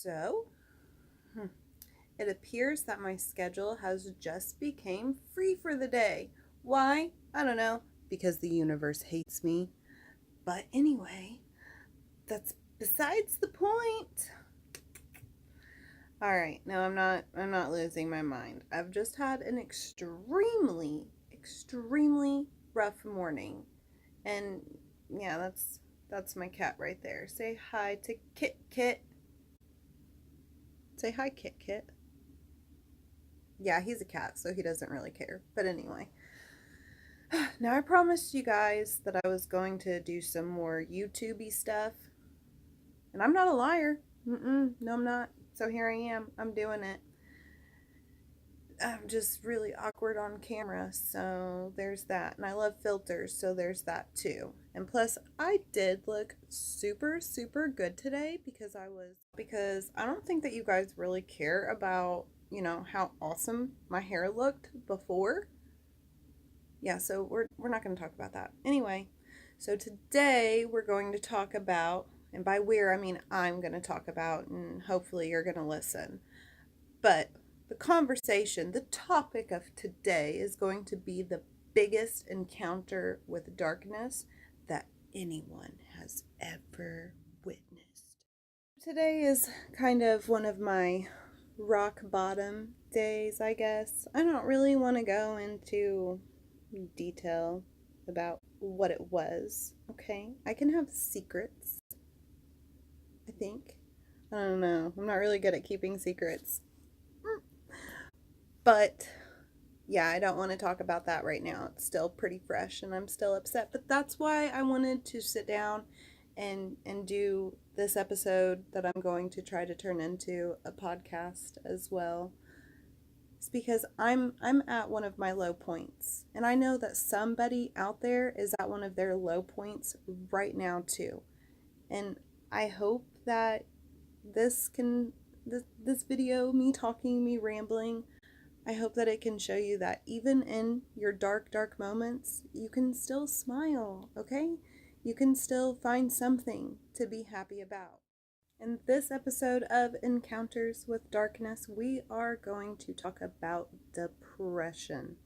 So, it appears that my schedule has just became free for the day. Why? I don't know. Because the universe hates me. But anyway, that's besides the point. All right, no, I'm not losing my mind. I've just had an extremely rough morning. And yeah, that's my cat right there. Say hi to Kit Kit. Say hi, Kit Kit. Yeah, he's a cat, so he doesn't really care. But anyway, now I promised you guys that I was going to do some more YouTubey stuff, and I'm not a liar. No, I'm not. So here I am. I'm doing it. I'm just really awkward on camera, so there's that. And I love filters, so there's that too. And plus, I did look super good today because I don't think that you guys really care about, how awesome my hair looked before. Yeah, so we're not going to talk about that. Anyway, so today we're going to talk about, and by we're I mean I'm going to talk about, and hopefully you're going to listen. But the conversation, the topic of today is going to be the biggest encounter with darkness that anyone has ever witnessed. Today is kind of one of my rock bottom days, I guess. I don't really want to go into detail about what it was, okay? I can have secrets, I think. I don't know. I'm not really good at keeping secrets. But yeah, I don't want to talk about that right now. It's still pretty fresh and I'm still upset. But that's why I wanted to sit down and do this episode that I'm going to try to turn into a podcast as well. It's because I'm at one of my low points. And I know that somebody out there is at one of their low points right now too. And I hope that this can this video, me talking, me rambling, I hope that it can show you that even in your dark moments, you can still smile, okay? You can still find something to be happy about. In this episode of Encounters with Darkness, we are going to talk about depression.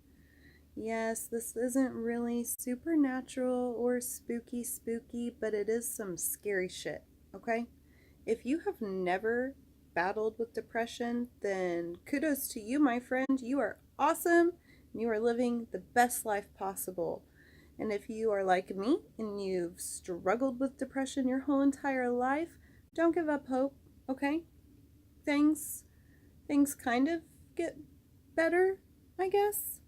Yes, this isn't really supernatural or spooky, but it is some scary shit, okay? If you have never battled with depression, then kudos to you, my friend. You are awesome. You are living the best life possible. And if you are like me and you've struggled with depression your whole entire life, don't give up hope, okay? Things things kind of get better, I guess.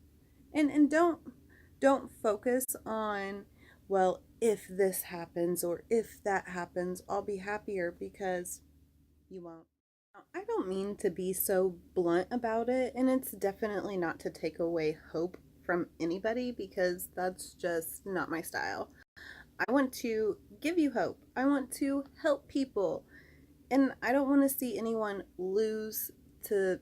And don't focus on, well, if this happens or if that happens, I'll be happier, because you won't. I don't mean to be so blunt about it, and it's definitely not to take away hope from anybody because that's just not my style. I want to give you hope. I want to help people, and I don't want to see anyone lose to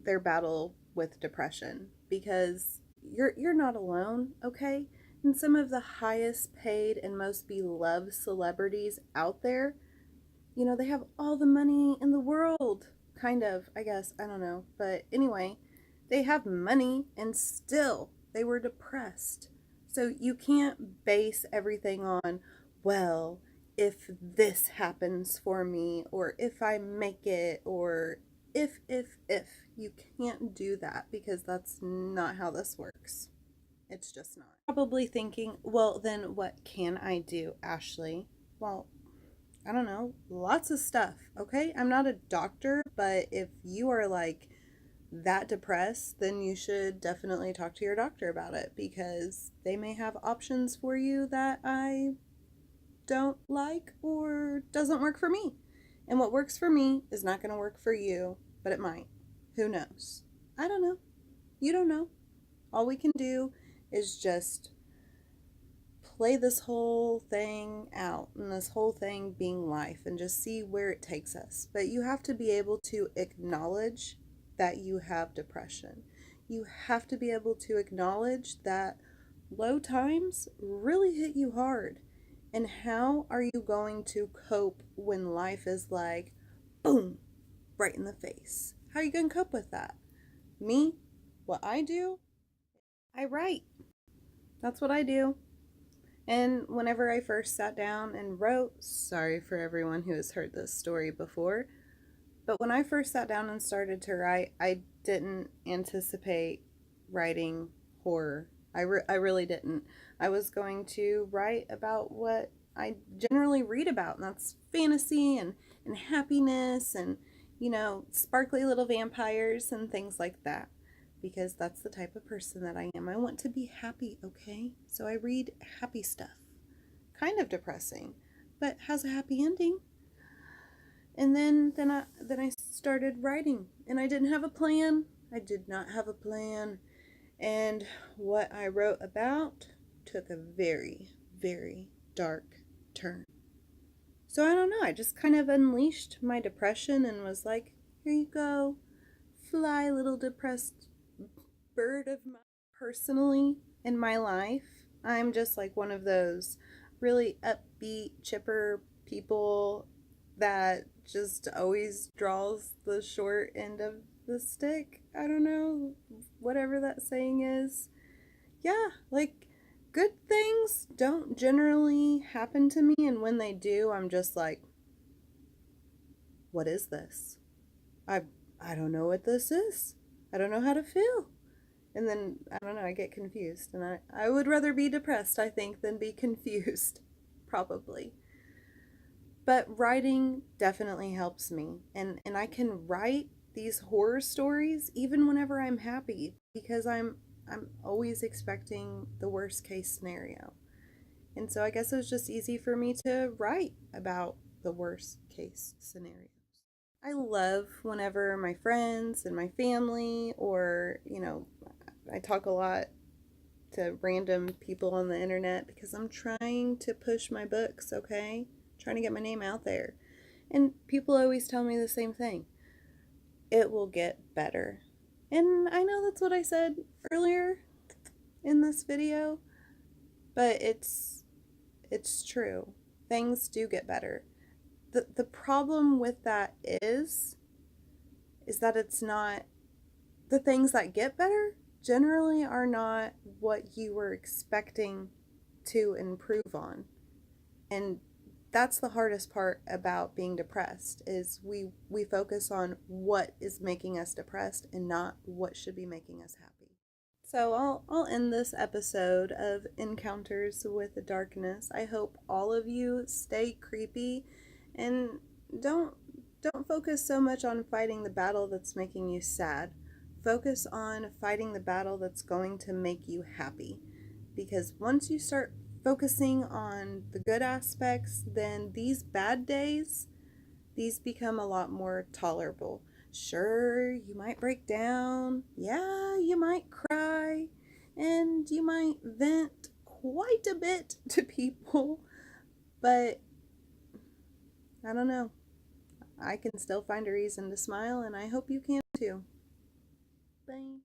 their battle with depression, because you're not alone, okay? And some of the highest paid and most beloved celebrities out there, they have all the money in the world, kind of, I guess. I don't know. But anyway, they have money and still they were depressed. So you can't base everything on, well, if this happens for me, or if I make it, or if. You can't do that because that's not how this works. It's just not. Probably thinking, well, then what can I do, Ashley? Well, I don't know, lots of stuff, okay? I'm not a doctor, but if you are like that depressed, then you should definitely talk to your doctor about it, because they may have options for you that I don't like or doesn't work for me. And what works for me is not going to work for you, but it might. Who knows? I don't know. You don't know. All we can do is just play this whole thing out and this whole thing being life and just see where it takes us. But you have to be able to acknowledge that you have depression. You have to be able to acknowledge that low times really hit you hard. And how are you going to cope when life is like, boom, right in the face. How are you going to cope with that? Me, what I do, I write. That's what I do. And whenever I first sat down and wrote, sorry for everyone who has heard this story before, but when I first sat down and started to write, I didn't anticipate writing horror. I really didn't. I was going to write about what I generally read about, and that's fantasy and happiness and, sparkly little vampires and things like that. Because that's the type of person that I am. I want to be happy, okay? So I read happy stuff. Kind of depressing, but has a happy ending. And then I started writing, and I didn't have a plan. I did not have a plan. And what I wrote about took a very, very dark turn. So I don't know, I just kind of unleashed my depression and was like, here you go, fly, little depressed bird of mine. Personally, in my life, I'm just like one of those really upbeat, chipper people that just always draws the short end of the stick. I don't know, whatever that saying is. Yeah, like good things don't generally happen to me, and when they do, I'm just like, what is this? I I don't know what this is. I don't know how to feel. And then, I don't know, I get confused. And I would rather be depressed, I think, than be confused. Probably. But writing definitely helps me. And I can write these horror stories even whenever I'm happy because I'm always expecting the worst case scenario. And so I guess it was just easy for me to write about the worst case scenario. I love whenever my friends and my family, or, I talk a lot to random people on the internet because I'm trying to push my books, okay? Trying to get my name out there. And people always tell me the same thing. It will get better. And I know that's what I said earlier in this video, but it's true. Things do get better. The problem with that is that it's not, the things that get better generally are not what you were expecting to improve on. And that's the hardest part about being depressed is we focus on what is making us depressed and not what should be making us happy. So I'll end this episode of Encounters with the Darkness. I hope all of you stay creepy and don't don't focus so much on fighting the battle that's making you sad. Focus on fighting the battle that's going to make you happy. Because once you start focusing on the good aspects, then these bad days, these become a lot more tolerable. Sure, you might break down. Yeah, you might cry. And you might vent quite a bit to people. But I don't know. I can still find a reason to smile, and I hope you can too. Bye.